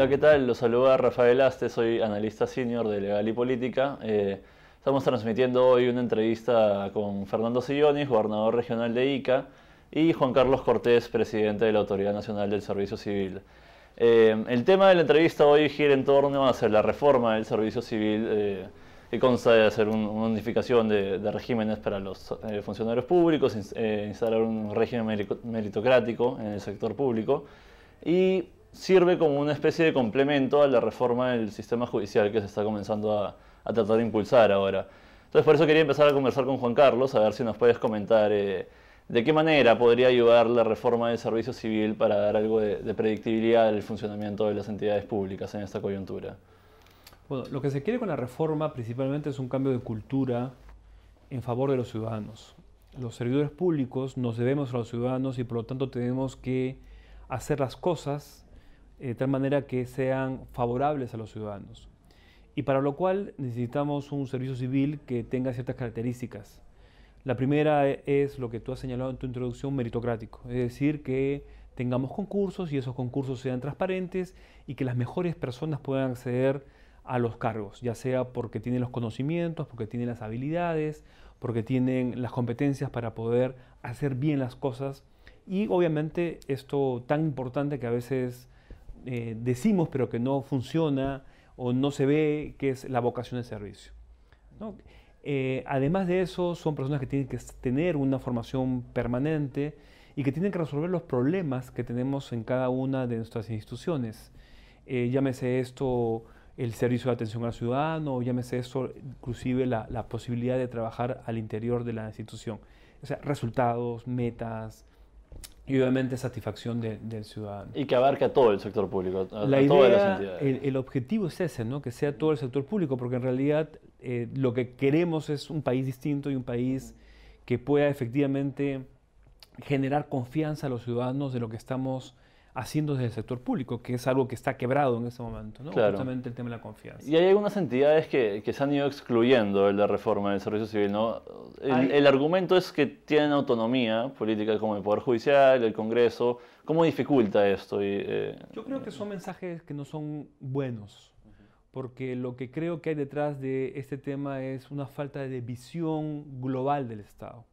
Hola, ¿qué tal? Los saluda Rafael Aste, soy analista senior de Legal y Política. Estamos transmitiendo hoy una entrevista con Fernando Sillonis, gobernador regional de Ica, y Juan Carlos Cortés, presidente de la Autoridad Nacional del Servicio Civil. El tema de la entrevista hoy gira en torno a hacer la reforma del servicio civil, que consta de hacer una unificación de regímenes para los funcionarios públicos, instalar un régimen meritocrático en el sector público y sirve como una especie de complemento a la reforma del sistema judicial que se está comenzando a tratar de impulsar ahora. Entonces por eso quería empezar a conversar con Juan Carlos, a ver si nos puedes comentar de qué manera podría ayudar la reforma del servicio civil para dar algo de predictibilidad al funcionamiento de las entidades públicas en esta coyuntura. Bueno, lo que se quiere con la reforma principalmente es un cambio de cultura en favor de los ciudadanos. Los servidores públicos nos debemos a los ciudadanos y por lo tanto tenemos que hacer las cosas de tal manera que sean favorables a los ciudadanos. Y para lo cual necesitamos un servicio civil que tenga ciertas características. La primera es lo que tú has señalado en tu introducción, meritocrático. Es decir, que tengamos concursos y esos concursos sean transparentes y que las mejores personas puedan acceder a los cargos, ya sea porque tienen los conocimientos, porque tienen las habilidades, porque tienen las competencias para poder hacer bien las cosas. Y obviamente esto tan importante que a veces decimos pero que no funciona o no se ve, que es la vocación de servicio, ¿no? Además de eso, son personas que tienen que tener una formación permanente y que tienen que resolver los problemas que tenemos en cada una de nuestras instituciones. Llámese esto el servicio de atención al ciudadano, llámese esto inclusive la posibilidad de trabajar al interior de la institución. O sea, resultados, metas y obviamente satisfacción del ciudadano. Y que abarque a todo el sector público, a La todas las idea, entidades. el objetivo es ese, ¿no? Que sea todo el sector público, porque en realidad lo que queremos es un país distinto y un país que pueda efectivamente generar confianza a los ciudadanos de lo que estamos haciendo desde el sector público, que es algo que está quebrado en ese momento, ¿no? Claro. Justamente el tema de la confianza. Y hay algunas entidades que se han ido excluyendo de la reforma del servicio civil, ¿no? El argumento es que tienen autonomía política como el Poder Judicial, el Congreso. ¿Cómo dificulta esto? Yo creo que son mensajes que no son buenos, porque lo que creo que hay detrás de este tema es una falta de visión global del Estado.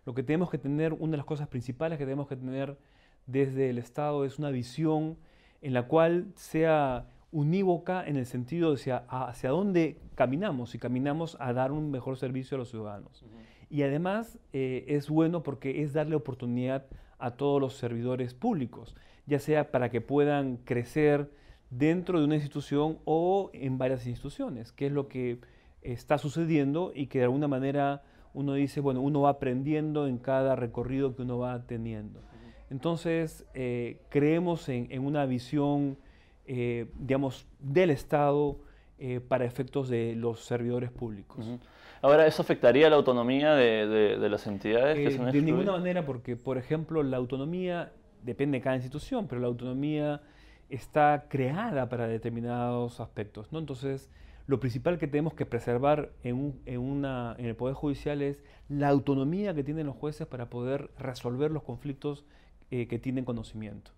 Lo que tenemos que tener, una de las cosas principales que tenemos que tener desde el Estado es una visión en la cual sea unívoca en el sentido de hacia dónde caminamos, y caminamos a dar un mejor servicio a los ciudadanos. Y además es bueno porque es darle oportunidad a todos los servidores públicos, ya sea para que puedan crecer dentro de una institución o en varias instituciones, que es lo que está sucediendo y que de alguna manera uno dice, bueno, uno va aprendiendo en cada recorrido que uno va teniendo. Entonces, creemos en una visión, digamos, del Estado para efectos de los servidores públicos. Ahora, ¿eso afectaría la autonomía de las entidades que se han De excluido? ninguna manera, porque, por ejemplo, la autonomía depende de cada institución, pero la autonomía está creada para determinados aspectos, ¿no? Entonces, lo principal que tenemos que preservar en el Poder Judicial es la autonomía que tienen los jueces para poder resolver los conflictos que tienen conocimiento.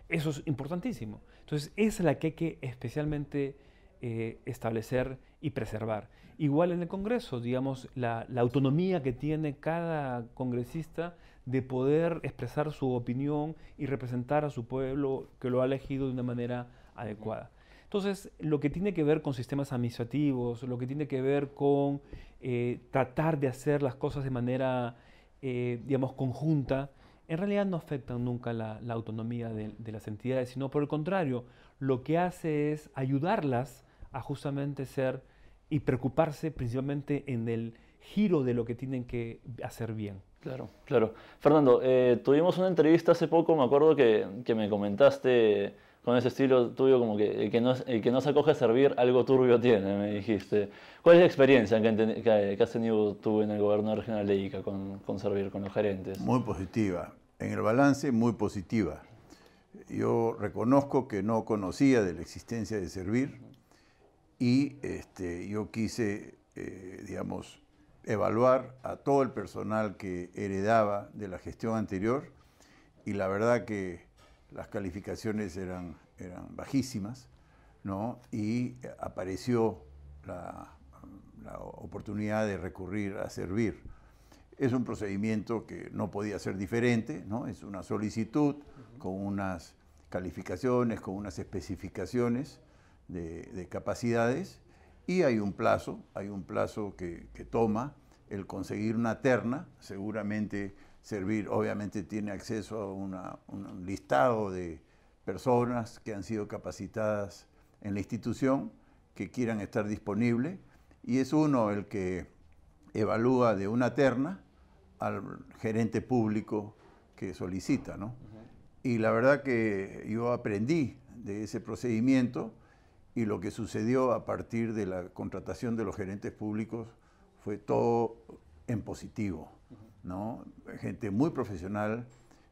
Eso es importantísimo. Entonces, esa es la que hay que especialmente establecer y preservar. Igual en el Congreso, digamos, la autonomía que tiene cada congresista de poder expresar su opinión y representar a su pueblo que lo ha elegido de una manera adecuada. Entonces, lo que tiene que ver con sistemas administrativos, lo que tiene que ver con tratar de hacer las cosas de manera, digamos, conjunta, en realidad no afectan nunca la autonomía de las entidades, sino por el contrario, lo que hace es ayudarlas a justamente ser y preocuparse principalmente en el giro de lo que tienen que hacer bien. Claro, claro. Fernando, tuvimos una entrevista hace poco, me acuerdo que me comentaste con ese estilo tuyo como que el que no se acoge a servir algo turbio tiene, me dijiste. ¿Cuál es la experiencia que has tenido tú en el gobierno regional de Ica con servir, con los gerentes? Muy positiva. En el balance, muy positiva. Yo reconozco que no conocía de la existencia de servir y yo quise, digamos, evaluar a todo el personal que heredaba de la gestión anterior y la verdad que las calificaciones eran bajísimas. ¿no? Y apareció la oportunidad de recurrir a Servir. Es un procedimiento que no podía ser diferente, ¿no? Es una solicitud con unas calificaciones, con unas especificaciones de capacidades, y hay un plazo que toma el conseguir una terna. Seguramente Servir obviamente tiene acceso a un listado de personas que han sido capacitadas en la institución, que quieran estar disponibles, y es uno el que evalúa de una terna al gerente público que solicita, ¿no? Y la verdad que yo aprendí de ese procedimiento, y lo que sucedió a partir de la contratación de los gerentes públicos fue todo en positivo, ¿no? Gente muy profesional.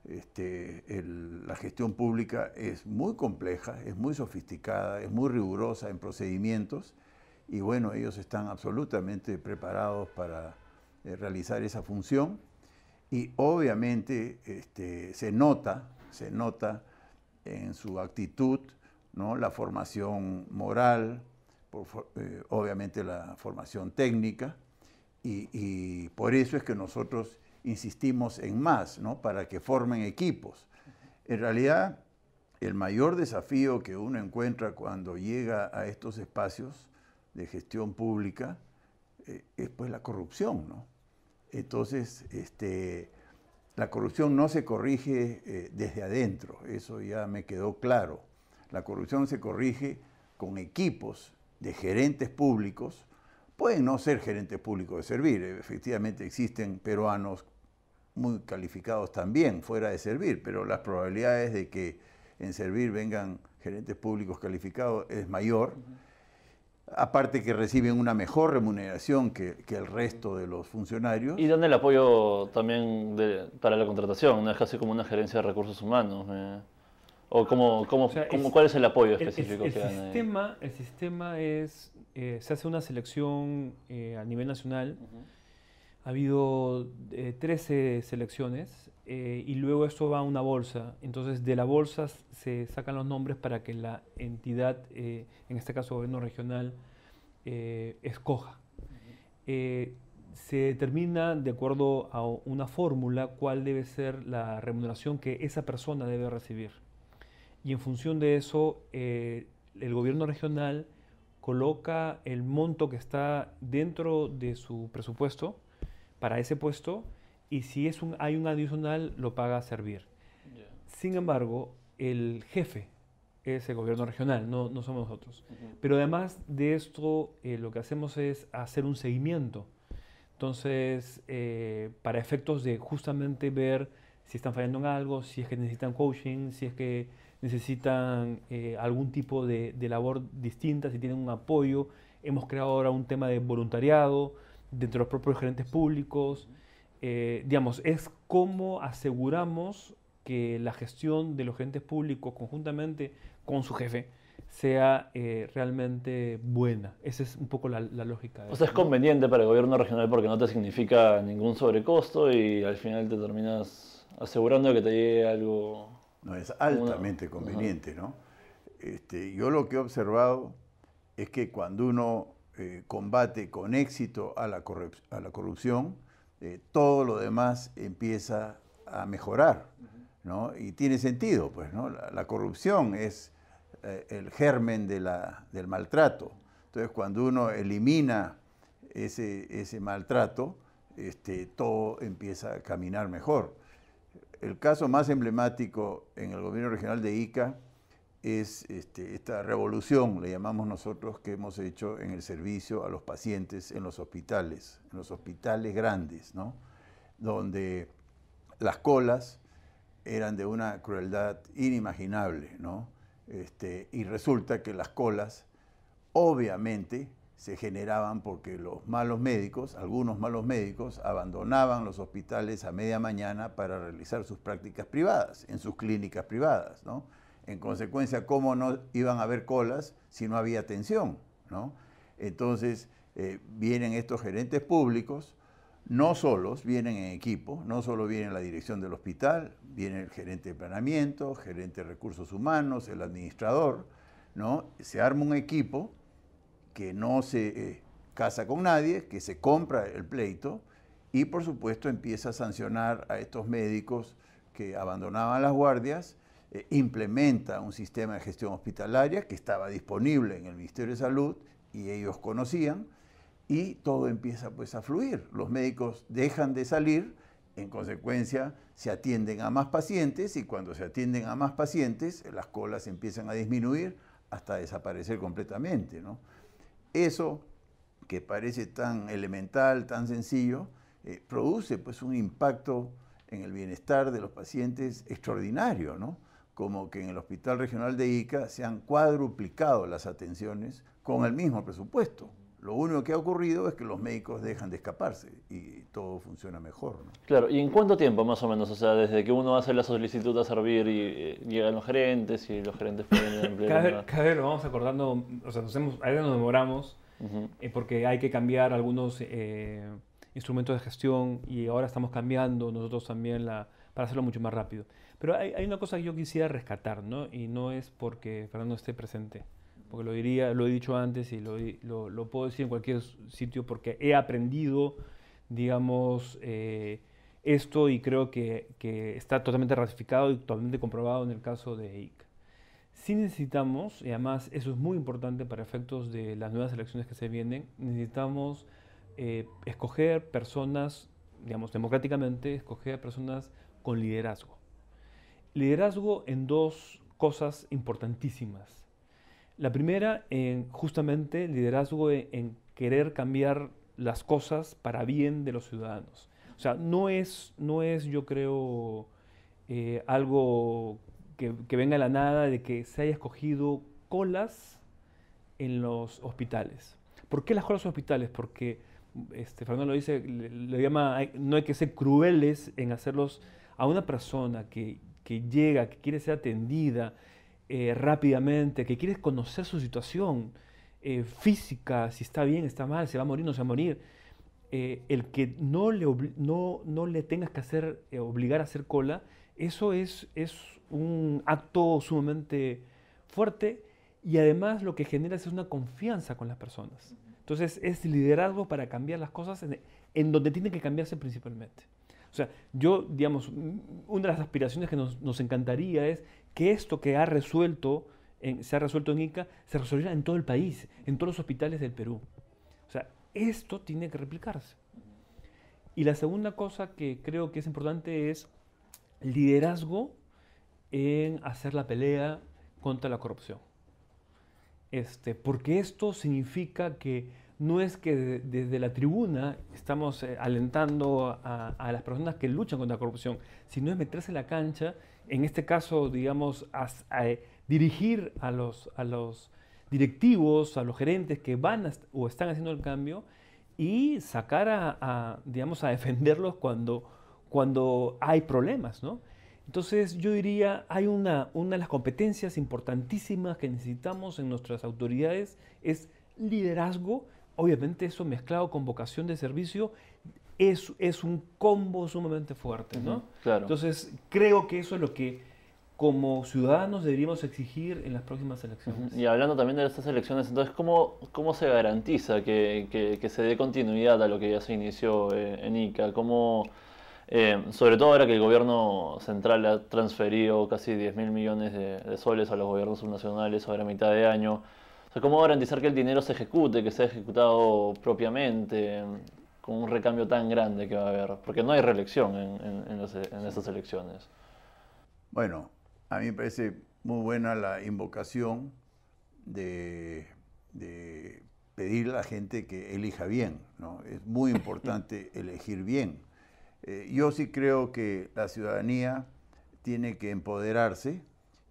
La gestión pública es muy compleja, es muy sofisticada, es muy rigurosa en procedimientos, y bueno, ellos están absolutamente preparados para realizar esa función, y obviamente se nota en su actitud, ¿no? La formación moral, obviamente la formación técnica, y por eso es que nosotros insistimos en más, ¿no? Para que formen equipos. En realidad, el mayor desafío que uno encuentra cuando llega a estos espacios de gestión pública es pues la corrupción, ¿no? Entonces, la corrupción no se corrige desde adentro, eso ya me quedó claro. La corrupción se corrige con equipos de gerentes públicos. Pueden no ser gerentes públicos de Servir, efectivamente existen peruanos muy calificados también fuera de Servir, pero las probabilidades de que en Servir vengan gerentes públicos calificados es mayor. Aparte que reciben una mejor remuneración que el resto de los funcionarios. Y dan el apoyo también para la contratación, ¿no? Es casi como una gerencia de recursos humanos. ¿O cuál es el apoyo específico que dan ahí? El sistema es, se hace una selección a nivel nacional. Ha habido 13 selecciones y luego esto va a una bolsa. Entonces de la bolsa se sacan los nombres para que la entidad, en este caso gobierno regional, escoja. Se determina de acuerdo a una fórmula cuál debe ser la remuneración que esa persona debe recibir. Y en función de eso, el gobierno regional coloca el monto que está dentro de su presupuesto para ese puesto, y si hay un adicional, lo paga a Servir. Yeah. Sin embargo, el jefe es el gobierno regional, no somos nosotros. Pero además de esto, lo que hacemos es hacer un seguimiento. Entonces, para efectos de justamente ver si están fallando en algo, si es que necesitan coaching, si es que necesitan algún tipo de labor distinta, si tienen un apoyo. Hemos creado ahora un tema de voluntariado dentro de los propios gerentes públicos. Digamos, es cómo aseguramos que la gestión de los gerentes públicos conjuntamente con su jefe sea realmente buena. Esa es un poco la lógica. O sea, es conveniente para el gobierno regional porque no te significa ningún sobrecosto y al final te terminas asegurando que te llegue algo. No, es altamente conveniente, ¿no? Yo lo que he observado es que cuando uno combate con éxito a la corrupción, todo lo demás empieza a mejorar, ¿no? Y tiene sentido, pues, ¿no? La corrupción es el germen del maltrato. Entonces, cuando uno elimina ese maltrato, todo empieza a caminar mejor. El caso más emblemático en el gobierno regional de Ica es esta revolución, le llamamos nosotros, que hemos hecho en el servicio a los pacientes en los hospitales grandes, ¿no? Donde las colas eran de una crueldad inimaginable, ¿no? Y resulta que las colas obviamente se generaban porque los malos médicos, algunos malos médicos, abandonaban los hospitales a media mañana para realizar sus prácticas privadas, en sus clínicas privadas, ¿no? En consecuencia, ¿cómo no iban a haber colas si no había atención, ¿no? Entonces, vienen estos gerentes públicos, no solos, vienen en equipo, no solo viene la dirección del hospital, viene el gerente de planeamiento, gerente de recursos humanos, el administrador, ¿no? Se arma un equipo que no se casa con nadie, que se compra el pleito y por supuesto empieza a sancionar a estos médicos que abandonaban las guardias, implementa un sistema de gestión hospitalaria que estaba disponible en el Ministerio de Salud y ellos conocían, y todo empieza pues a fluir. Los médicos dejan de salir, en consecuencia se atienden a más pacientes y cuando se atienden a más pacientes las colas empiezan a disminuir hasta desaparecer completamente, ¿no? Eso que parece tan elemental, tan sencillo, produce pues un impacto en el bienestar de los pacientes extraordinario, ¿no? Como que en el Hospital Regional de Ica se han cuadruplicado las atenciones con el mismo presupuesto. Lo único que ha ocurrido es que los médicos dejan de escaparse y todo funciona mejor, ¿no? Claro, ¿y en cuánto tiempo más o menos? O sea, desde que uno hace la solicitud a servir y llegan los gerentes y los gerentes pueden emplear. Cada vez lo vamos acordando, o sea, a veces nos demoramos porque hay que cambiar algunos instrumentos de gestión y ahora estamos cambiando nosotros también para hacerlo mucho más rápido. Pero hay una cosa que yo quisiera rescatar, ¿no? Y no es porque Fernando esté presente, porque lo he dicho antes y lo puedo decir en cualquier sitio porque he aprendido, digamos, esto y creo que está totalmente ratificado y totalmente comprobado en el caso de EIC. Sí necesitamos, y además eso es muy importante para efectos de las nuevas elecciones que se vienen, necesitamos escoger personas, digamos, democráticamente, escoger personas con liderazgo. Liderazgo en dos cosas importantísimas. La primera, justamente liderazgo en querer cambiar las cosas para bien de los ciudadanos. O sea, no es yo creo, algo que venga de la nada de que se haya escogido colas en los hospitales. ¿Por qué las colas en los hospitales? Porque Fernando lo dice, le llama, no hay que ser crueles en hacerlos a una persona que llega, que quiere ser atendida rápidamente, que quiere conocer su situación física, si está bien, está mal, se va a morir, no se va a morir. El que no le tengas que obligar a hacer cola, eso es un acto sumamente fuerte y además lo que genera es una confianza con las personas. Entonces es liderazgo para cambiar las cosas en donde tienen que cambiarse principalmente. O sea, yo, digamos, una de las aspiraciones que nos encantaría es que esto que se ha resuelto en Ica se resolviera en todo el país, en todos los hospitales del Perú. O sea, esto tiene que replicarse. Y la segunda cosa que creo que es importante es liderazgo en hacer la pelea contra la corrupción. Porque esto significa que no es que desde la tribuna estamos alentando a las personas que luchan contra la corrupción, sino es meterse en la cancha, en este caso, digamos, a dirigir a los directivos, a los gerentes que van o están haciendo el cambio y sacar digamos, a defenderlos cuando hay problemas, ¿no? Entonces yo diría, hay una de las competencias importantísimas que necesitamos en nuestras autoridades es liderazgo. Obviamente eso mezclado con vocación de servicio es un combo sumamente fuerte, ¿no? Claro. Entonces creo que eso es lo que como ciudadanos deberíamos exigir en las próximas elecciones. Y hablando también de estas elecciones, entonces, ¿cómo se garantiza que se dé continuidad a lo que ya se inició en Ica? ¿Cómo, sobre todo ahora que el gobierno central ha transferido casi 10.000 millones de soles a los gobiernos subnacionales ahora a mitad de año? O sea, ¿cómo garantizar que el dinero se ejecute, que sea ejecutado propiamente, con un recambio tan grande que va a haber? Porque no hay reelección en estas elecciones. Bueno, a mí me parece muy buena la invocación de pedir a la gente que elija bien, ¿no? Es muy importante elegir bien. Yo sí creo que la ciudadanía tiene que empoderarse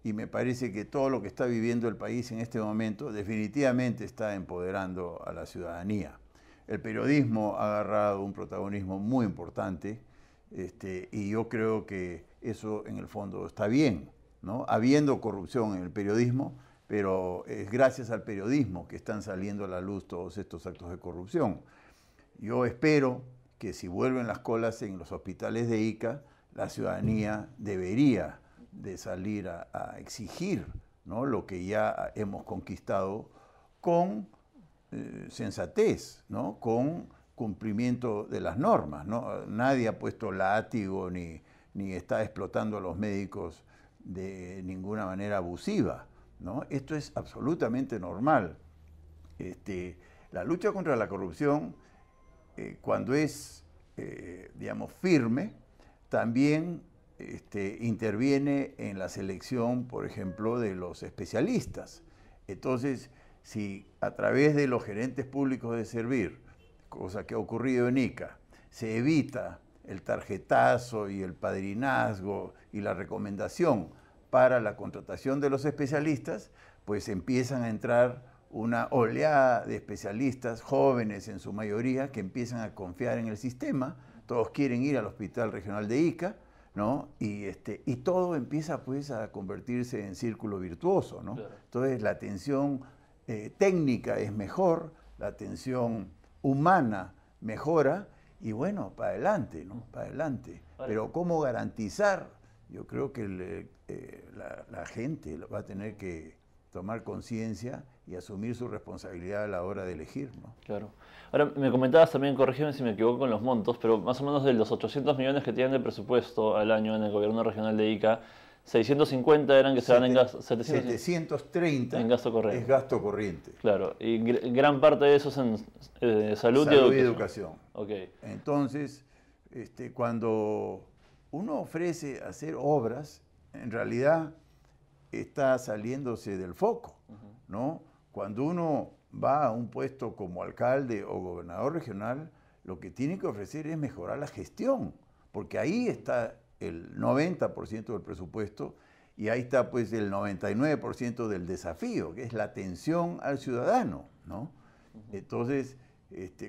y me parece que todo lo que está viviendo el país en este momento definitivamente está empoderando a la ciudadanía. El periodismo ha agarrado un protagonismo muy importante y yo creo que eso en el fondo está bien, ¿no? Habiendo corrupción en el periodismo, pero es gracias al periodismo que están saliendo a la luz todos estos actos de corrupción. Yo espero que si vuelven las colas en los hospitales de Ica, la ciudadanía debería de salir a exigir ¿no? Lo que ya hemos conquistado con sensatez, ¿no? Con cumplimiento de las normas, ¿no? Nadie ha puesto látigo ni está explotando a los médicos de ninguna manera abusiva, ¿no? Esto es absolutamente normal. La lucha contra la corrupción, cuando es, digamos, firme, también interviene en la selección, por ejemplo, de los especialistas. Entonces, si a través de los gerentes públicos de servir, cosa que ha ocurrido en Ica, se evita el tarjetazo y el padrinazgo y la recomendación para la contratación de los especialistas, pues empiezan a entrar una oleada de especialistas, jóvenes en su mayoría, que empiezan a confiar en el sistema. Todos quieren ir al Hospital Regional de Ica, ¿no? Y todo empieza pues a convertirse en círculo virtuoso, ¿no? Claro. Entonces la atención técnica es mejor, la atención humana mejora y bueno, para adelante, ¿no? Para adelante. Vale. Pero ¿cómo garantizar? Yo creo que la gente va a tener que tomar conciencia y asumir su responsabilidad a la hora de elegir, ¿no? Claro. Ahora, me comentabas también, corrígeme si me equivoco con los montos, pero más o menos de los 800 millones que tienen de presupuesto al año en el gobierno regional de Ica, 650 eran que se van en gasto... 730 en gasto corriente. Es gasto corriente. Claro, y gran parte de eso es en salud y educación. Okay. Entonces, cuando uno ofrece hacer obras, en realidad está saliéndose del foco, ¿no? Cuando uno va a un puesto como alcalde o gobernador regional, lo que tiene que ofrecer es mejorar la gestión, porque ahí está el 90% del presupuesto y ahí está pues el 99% del desafío, que es la atención al ciudadano, ¿no? Entonces,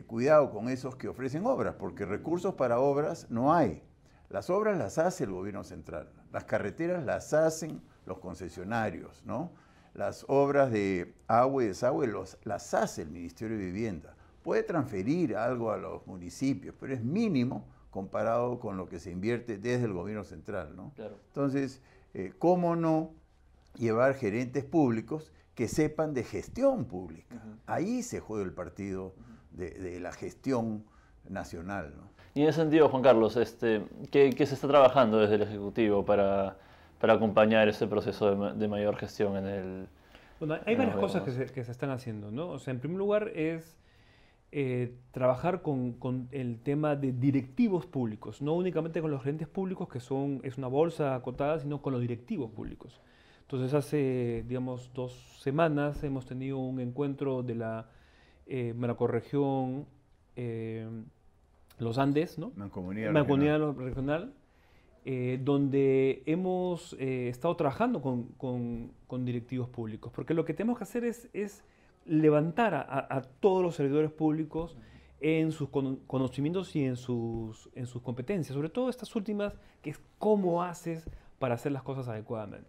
cuidado con esos que ofrecen obras, porque recursos para obras no hay. Las obras las hace el gobierno central, las carreteras las hacen los concesionarios, ¿no? Las obras de agua y desagüe las hace el Ministerio de Vivienda. Puede transferir algo a los municipios, pero es mínimo comparado con lo que se invierte desde el gobierno central, ¿no? Claro. Entonces, ¿cómo no llevar gerentes públicos que sepan de gestión pública? Ahí se juega el partido de la gestión nacional, ¿no? Y en ese sentido, Juan Carlos, ¿qué se está trabajando desde el Ejecutivo para acompañar ese proceso de mayor gestión en el... Bueno, hay varias cosas que se están haciendo, ¿no? O sea, en primer lugar es trabajar con el tema de directivos públicos, no únicamente con los gerentes públicos, que es una bolsa acotada, sino con los directivos públicos. Entonces, hace, digamos, 2 semanas hemos tenido un encuentro de la macrorregión Los Andes, ¿no? Mancomunidad regional, donde hemos estado trabajando con directivos públicos, porque lo que tenemos que hacer es levantar a todos los servidores públicos en sus conocimientos y en sus competencias, sobre todo estas últimas, que es cómo haces para hacer las cosas adecuadamente.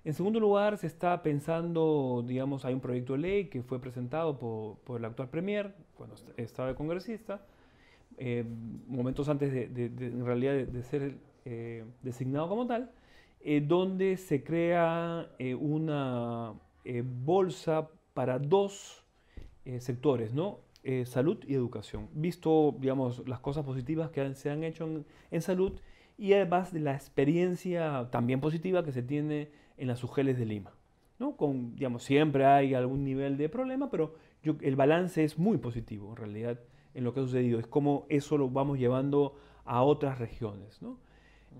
En segundo lugar, se está pensando, digamos, hay un proyecto de ley que fue presentado por el actual premier, cuando estaba de congresista, momentos antes en realidad de ser designado como tal, donde se crea una bolsa para 2 sectores, ¿no? Salud y educación. Visto, digamos, las cosas positivas que se han hecho en salud y además de la experiencia también positiva que se tiene en las UGELes de Lima, ¿no? Digamos, siempre hay algún nivel de problema, pero el balance es muy positivo en realidad en lo que ha sucedido. Es como eso lo vamos llevando a otras regiones, ¿no?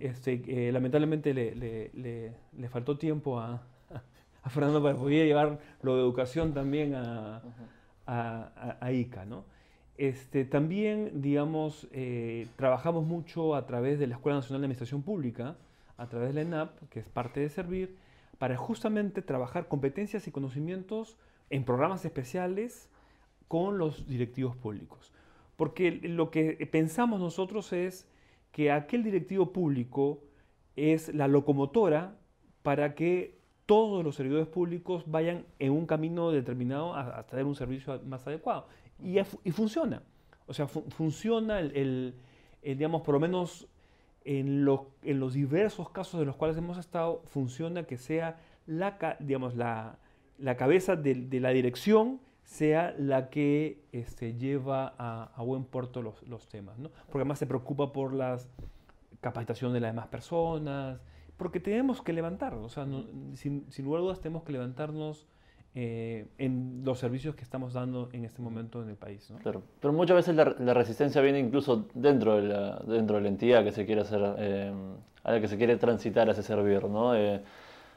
Lamentablemente le faltó tiempo a Fernando para poder llevar lo de educación también a Ica, ¿no? También, digamos, trabajamos mucho a través de la Escuela Nacional de Administración Pública, a través de la ENAP, que es parte de Servir, para justamente trabajar competencias y conocimientos en programas especiales con los directivos públicos. Porque lo que pensamos nosotros es que aquel directivo público es la locomotora para que todos los servidores públicos vayan en un camino determinado a tener un servicio más adecuado. Y funciona. O sea, funciona, digamos, por lo menos en los diversos casos de los cuales hemos estado, funciona que sea digamos, la cabeza de la dirección sea la que lleva a buen puerto los temas, ¿no? Porque además se preocupa por la capacitación de las demás personas, porque tenemos que levantarnos, o sea, sin lugar a dudas tenemos que levantarnos en los servicios que estamos dando en este momento en el país, ¿no? Claro, pero muchas veces la resistencia viene incluso dentro de la entidad que se quiere hacer, a la que se quiere transitar a ese servir, ¿no? O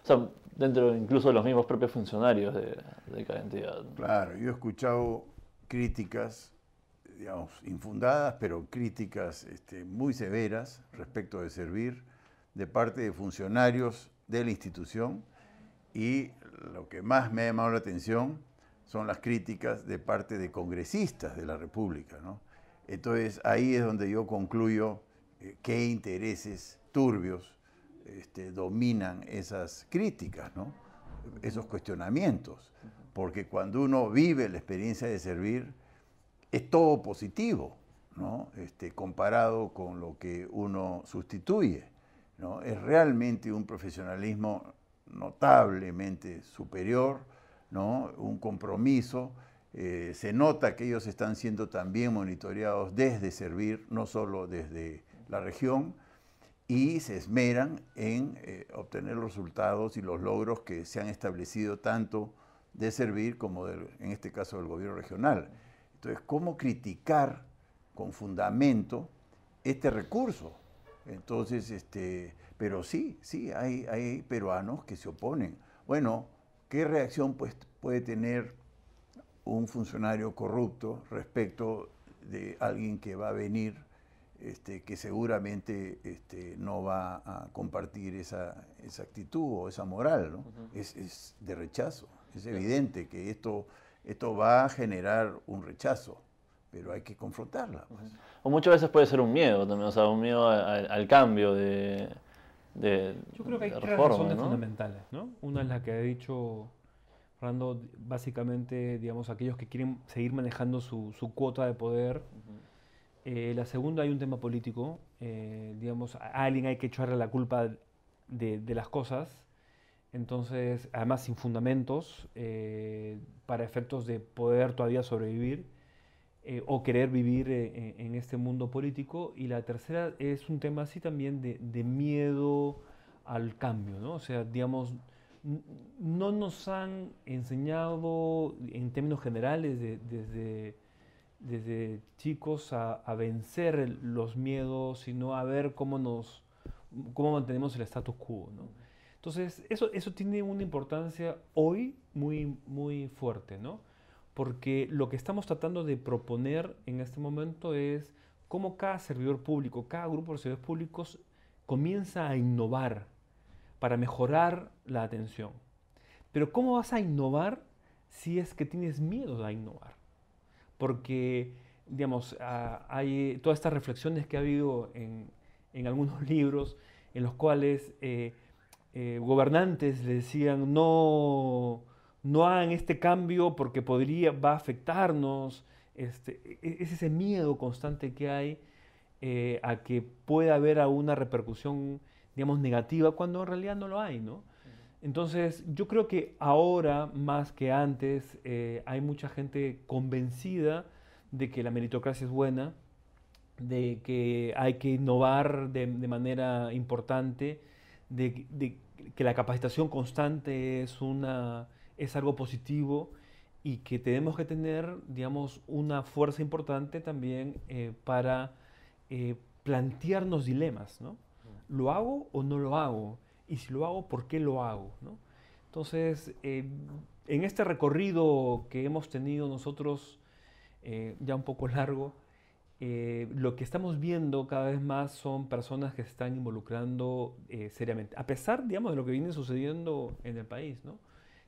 sea, dentro incluso de los mismos propios funcionarios de cada entidad. Claro, yo he escuchado críticas, digamos, infundadas, pero críticas muy severas respecto de servir de parte de funcionarios de la institución, y lo que más me ha llamado la atención son las críticas de parte de congresistas de la República, ¿no? Entonces ahí es donde yo concluyo qué intereses turbios dominan esas críticas, ¿no? Esos cuestionamientos, porque cuando uno vive la experiencia de servir es todo positivo, ¿no? Comparado con lo que uno sustituye, ¿no? Es realmente un profesionalismo notablemente superior, ¿no? Un compromiso. Se nota que ellos están siendo también monitoreados desde servir, no solo desde la región, y se esmeran en obtener los resultados y los logros que se han establecido tanto de servir como en este caso del gobierno regional. Entonces, ¿cómo criticar con fundamento este recurso? Entonces, pero sí, hay peruanos que se oponen. Bueno, ¿qué reacción pues, puede tener un funcionario corrupto respecto de alguien que va a venir, que seguramente no va a compartir esa actitud o esa moral, ¿no? Es de rechazo. Es evidente que esto va a generar un rechazo, pero hay que confrontarla, pues. O muchas veces puede ser un miedo también, o sea, un miedo al cambio Yo creo que hay tres reforma, razones ¿no? fundamentales, ¿no? Una es la que ha dicho Fernando, básicamente, digamos, aquellos que quieren seguir manejando su cuota de poder. La segunda, hay un tema político, digamos, a alguien hay que echarle la culpa de las cosas, entonces, además sin fundamentos, para efectos de poder todavía sobrevivir o querer vivir en este mundo político. Y la tercera es un tema así también de miedo al cambio, ¿no? O sea, digamos, no nos han enseñado en términos generales desde chicos a vencer los miedos, sino a ver cómo mantenemos el status quo, ¿no? Entonces, eso tiene una importancia hoy muy, muy fuerte, ¿no? Porque lo que estamos tratando de proponer en este momento es cómo cada servidor público, cada grupo de servidores públicos comienza a innovar para mejorar la atención. Pero ¿cómo vas a innovar si es que tienes miedo a innovar? Porque, digamos, hay todas estas reflexiones que ha habido en algunos libros en los cuales gobernantes le decían no hagan este cambio porque va a afectarnos. Es ese miedo constante que hay a que pueda haber alguna repercusión, digamos, negativa cuando en realidad no lo hay, ¿no? Entonces, yo creo que ahora, más que antes, hay mucha gente convencida de que la meritocracia es buena, de que hay que innovar de manera importante, de que la capacitación constante es algo positivo y que tenemos que tener, digamos, una fuerza importante también para plantearnos dilemas, ¿no? ¿Lo hago o no lo hago? Y si lo hago, ¿por qué lo hago?, ¿no? Entonces, en este recorrido que hemos tenido nosotros, ya un poco largo, lo que estamos viendo cada vez más son personas que se están involucrando seriamente, a pesar, digamos, de lo que viene sucediendo en el país, ¿no?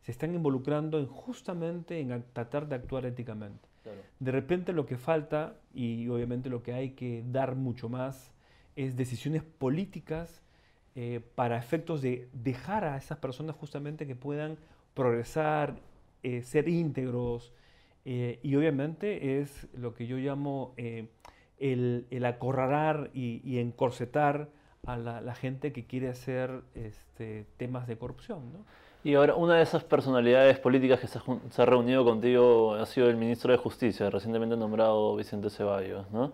Se están involucrando justamente en tratar de actuar éticamente. Claro. De repente lo que falta, y obviamente lo que hay que dar mucho más, es decisiones políticas para efectos de dejar a esas personas justamente que puedan progresar, ser íntegros, y obviamente es lo que yo llamo el acorralar y encorsetar a la gente que quiere hacer temas de corrupción, ¿no? Y ahora, una de esas personalidades políticas que se ha reunido contigo ha sido el ministro de Justicia, recientemente nombrado Vicente Ceballos, ¿no?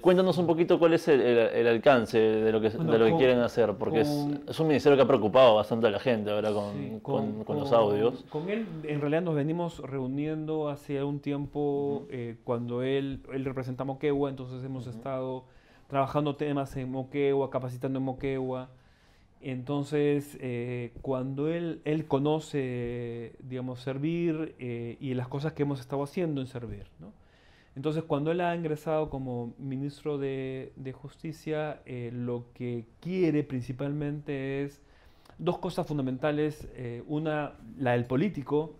Cuéntanos un poquito cuál es el alcance de lo que, Bueno, de lo que quieren hacer, porque es un ministerio que ha preocupado bastante a la gente ahora sí, con los audios. con él en realidad nos venimos reuniendo hace un tiempo cuando él representa a Moquegua, entonces hemos estado trabajando temas en Moquegua, capacitando en Moquegua. Entonces, cuando él conoce, digamos, Servir y las cosas que hemos estado haciendo en Servir, ¿no? Entonces, cuando él ha ingresado como ministro de Justicia, lo que quiere principalmente es dos cosas fundamentales. Una, la del político,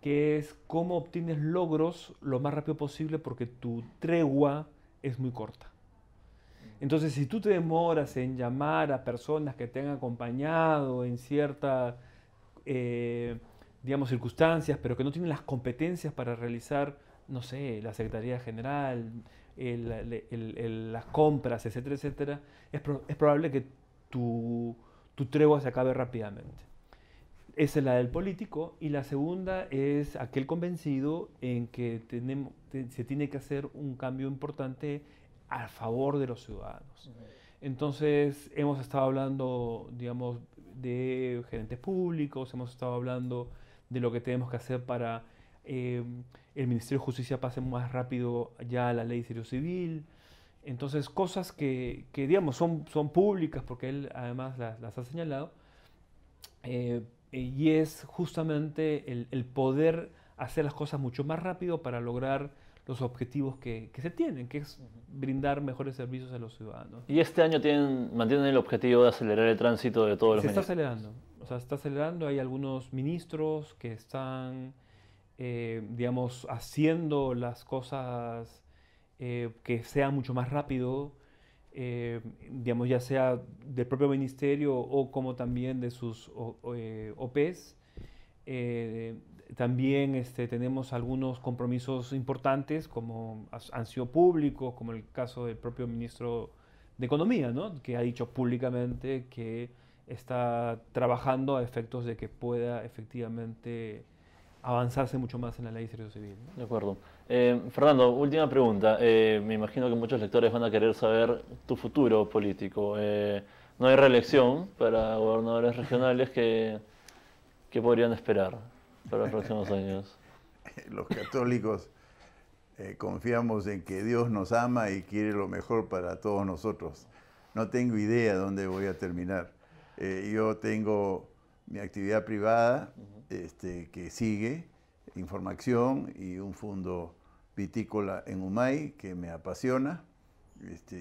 que es cómo obtienes logros lo más rápido posible porque tu tregua es muy corta. Entonces, si tú te demoras en llamar a personas que te han acompañado en ciertas, digamos, circunstancias, pero que no tienen las competencias para realizar, no sé, la Secretaría General, las compras, etcétera, etcétera, es probable que tu tregua se acabe rápidamente. Esa es la del político. Y la segunda es aquel convencido en que se tiene que hacer un cambio importante a favor de los ciudadanos. Entonces, hemos estado hablando, digamos, de gerentes públicos, hemos estado hablando de lo que tenemos que hacer para el Ministerio de Justicia pase más rápido ya a la ley de Serio Civil. Entonces, cosas que digamos, son públicas porque él además las ha señalado. Y es justamente el poder hacer las cosas mucho más rápido para lograr los objetivos que se tienen, que es brindar mejores servicios a los ciudadanos. Y este año mantienen el objetivo de acelerar el tránsito de todos los Se está ministerios. acelerando, o sea, se está acelerando. Hay algunos ministros que están, digamos, haciendo las cosas que sea mucho más rápido, digamos, ya sea del propio ministerio o como también de sus OPs. También tenemos algunos compromisos importantes, como han sido públicos, como el caso del propio ministro de Economía, ¿no? Que ha dicho públicamente que está trabajando a efectos de que pueda efectivamente avanzarse mucho más en la ley de servicio civil, ¿no? De acuerdo. Fernando, última pregunta. Me imagino que muchos lectores van a querer saber tu futuro político. No hay reelección para gobernadores regionales que podrían esperar para los próximos años. Los católicos confiamos en que Dios nos ama y quiere lo mejor para todos nosotros. No tengo idea dónde voy a terminar. Yo tengo mi actividad privada que sigue, Información, y un fondo vitícola en Humay que me apasiona.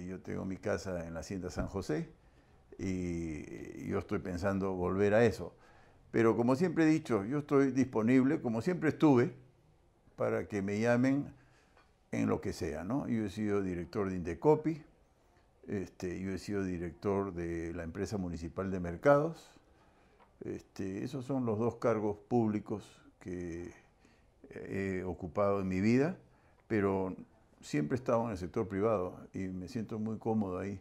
Yo tengo mi casa en la Hacienda San José y yo estoy pensando volver a eso. Pero como siempre he dicho, yo estoy disponible, como siempre estuve, para que me llamen en lo que sea, ¿no? Yo he sido director de Indecopi, yo he sido director de la empresa municipal de mercados. Esos son los dos cargos públicos que he ocupado en mi vida, pero siempre he estado en el sector privado y me siento muy cómodo ahí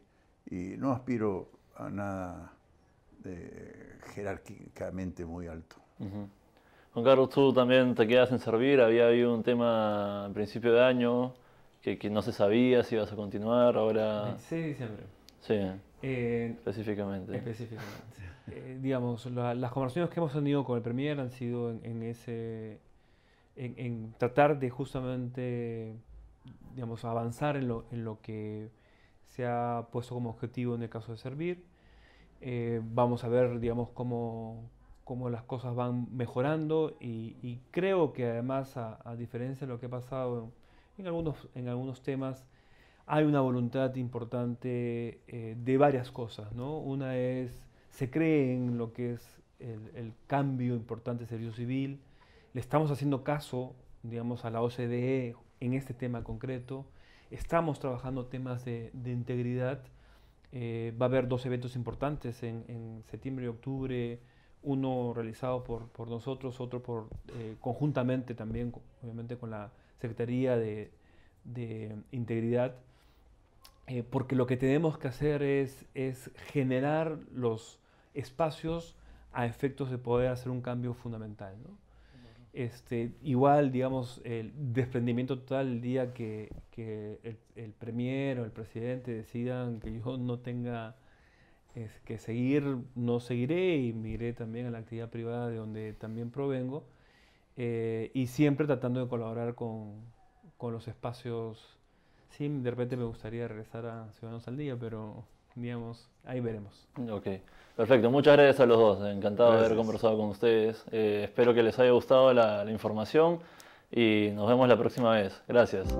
y no aspiro a nada jerárquicamente muy alto. Juan Carlos, tú también te quedas en Servir. Había habido un tema a principio de año que no se sabía si ibas a continuar. Ahora... 26 de diciembre. Sí, específicamente. Digamos, las conversaciones que hemos tenido con el Premier han sido en tratar de justamente, digamos, avanzar en lo que se ha puesto como objetivo en el caso de Servir. Vamos a ver, digamos, cómo las cosas van mejorando y creo que además, a diferencia de lo que ha pasado en algunos temas, hay una voluntad importante de varias cosas, ¿no? Una es, se cree en lo que es el cambio importante de servicio civil. Le estamos haciendo caso, digamos, a la OCDE en este tema concreto. Estamos trabajando temas de integridad. Va a haber dos eventos importantes en septiembre y octubre, uno realizado por nosotros, otro conjuntamente también, obviamente, con la Secretaría de Integridad, porque lo que tenemos que hacer es generar los espacios a efectos de poder hacer un cambio fundamental, ¿no? Igual, digamos, el desprendimiento total el día que el premier o el presidente decidan que yo no tenga que seguir, no seguiré y me iré también a la actividad privada de donde también provengo, y siempre tratando de colaborar con los espacios. Sí, de repente me gustaría regresar a Ciudadanos al Día, pero digamos, ahí veremos. Ok, perfecto. Muchas gracias a los dos. Encantado de haber Gracias. conversado con ustedes. Espero que les haya gustado la información y nos vemos la próxima vez. Gracias.